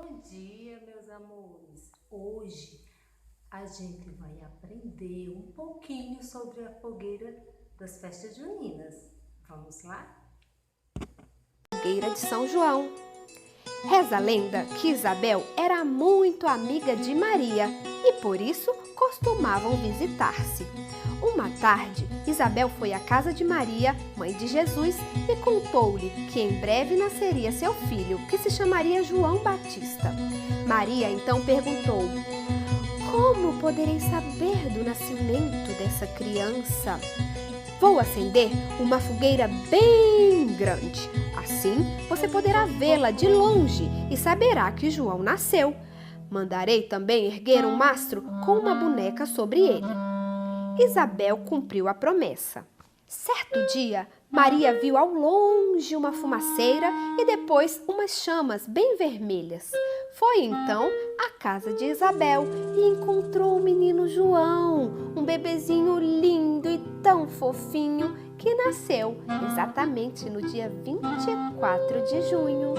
Bom dia, meus amores! Hoje a gente vai aprender um pouquinho sobre a fogueira das festas juninas. Vamos lá? Fogueira de São João. Reza a lenda que Isabel era muito amiga de Maria e por isso costumavam visitar-se. Uma tarde, Isabel foi à casa de Maria, mãe de Jesus, e contou-lhe que em breve nasceria seu filho, que se chamaria João Batista. Maria então perguntou: "Como poderei saber do nascimento dessa criança?" "Vou acender uma fogueira bem grande. Assim você poderá vê-la de longe e saberá que João nasceu. Mandarei também erguer um mastro com uma boneca sobre ele." Isabel cumpriu a promessa. Certo dia, Maria viu ao longe uma fumaceira e depois umas chamas bem vermelhas. Foi então à casa de Isabel e encontrou o menino João, um bebezinho lindo e tão fofinho que nasceu exatamente no dia 24 de junho.